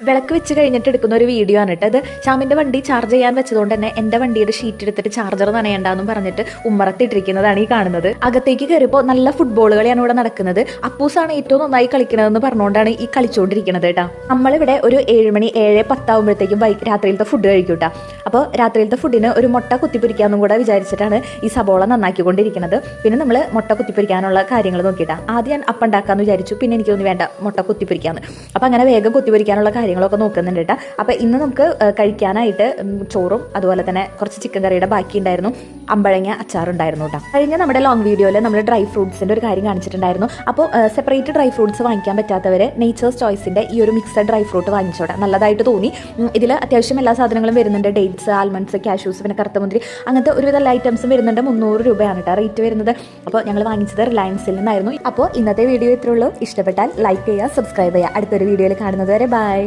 വിളക്ക് വെച്ച് കഴിഞ്ഞിട്ട് എടുക്കുന്ന ഒരു വീഡിയോ ആണ് കേട്ടോ. അത് ഷാമിൻ്റെ വണ്ടി ചാർജ് ചെയ്യാൻ വെച്ചതുകൊണ്ട് തന്നെ എൻ്റെ വണ്ടിയുടെ ഷീറ്റ് എടുത്തിട്ട് ചാർജർ നനയണ്ടെന്ന് പറഞ്ഞിട്ട് ഉമ്മറത്തിട്ടിരിക്കുന്നതാണ് ഈ കാണുന്നത്. അകത്തേക്ക് കയറിയപ്പോൾ നല്ല ഫുട്ബോൾ കളിയാണ് ഇവിടെ നടക്കുന്നത്. അപ്പൂസാണ് ഏറ്റവും നന്നായി കളിക്കണതെന്ന് പറഞ്ഞുകൊണ്ടാണ് ഈ കളിച്ചുകൊണ്ടിരിക്കുന്നത് കേട്ടോ. നമ്മളിവിടെ ഒരു 7 മണി 7:10 ആകുമ്പോഴത്തേക്കും രാത്രിയിലത്തെ ഫുഡ് കഴിക്കും കേട്ടോ. അപ്പോൾ രാത്രിയിലത്തെ ഫുഡിന് ഒരു മുട്ട കുത്തിപ്പൊരിക്കാമെന്നും കൂടെ വിചാരിച്ചിട്ടാണ് ഈ സബോള നന്നാക്കിക്കൊണ്ടിരിക്കുന്നത്. പിന്നെ നമ്മൾ മുട്ട കുത്തിപ്പൊരിക്കാനുള്ള കാര്യങ്ങൾ നോക്കിയിട്ടാണ്. ആദ്യം ഞാൻ അപ്പം ഉണ്ടാക്കാമെന്ന് വിചാരിച്ചു. പിന്നെ എനിക്ക് തോന്നി വേണ്ട മുട്ട കുത്തിപ്പൊരിക്കാമെന്ന്. അപ്പോൾ അങ്ങനെ വേഗം കുത്തിപ്പൊരിക്കാനുള്ള കാര്യങ്ങളൊക്കെ നോക്കുന്നുണ്ട് കേട്ടോ. അപ്പോൾ ഇന്ന് നമുക്ക് കഴിക്കാനായിട്ട് ചോറും അതുപോലെ തന്നെ കുറച്ച് ചിക്കൻ കറിയുടെ ബാക്കി ഉണ്ടായിരുന്നു, അമ്പഴങ്ങ അച്ചാറുണ്ടായിരുന്നു കേട്ടോ. കഴിഞ്ഞ നമ്മുടെ ലോങ് വീഡിയോയിൽ നമ്മൾ ഡ്രൈ ഫ്രൂട്ട്സിൻ്റെ ഒരു കാര്യം കാണിച്ചിട്ടുണ്ടായിരുന്നു. അപ്പോൾ സെപ്പറേറ്റ് ഡ്രൈ ഫ്രൂട്ട്സ് വാങ്ങിക്കാൻ പറ്റാത്തവർ നേച്ചേഴ്സ് ചോയ്സിൻ്റെ ഈ ഒരു മിക്സഡ് ഡ്രൈ ഫ്രൂട്ട് വാങ്ങിച്ചോട്ടെ, നല്ലതായിട്ട് തോന്നി. ഇതിൽ അത്യാവശ്യം എല്ലാ സാധനങ്ങളും വരുന്നുണ്ട്. ഡേറ്റ്സ്, ആൽമണ്ട്സ്, കാഷ്യൂസ്, പിന്നെ കറുത്തമുന്തിരി, അങ്ങനത്തെ ഒരുവിധ എല്ലാ ഐറ്റംസും വരുന്നുണ്ട്. 300 രൂപയാണ് കേട്ടോ റേറ്റ് വരുന്നത്. അപ്പോൾ ഞങ്ങൾ വാങ്ങിച്ചത് റിലയൻസിൽ നിന്നായിരുന്നു. അപ്പോൾ ഇന്നത്തെ വീഡിയോ ഇത്രയുള്ളൂ. ഇഷ്ടപ്പെട്ടാൽ ലൈക്ക് ചെയ്യുക, സബ്സ്ക്രൈബ് ചെയ്യുക. അടുത്തൊരു വീഡിയോയിൽ കാണുന്നത് വരെ ബൈ.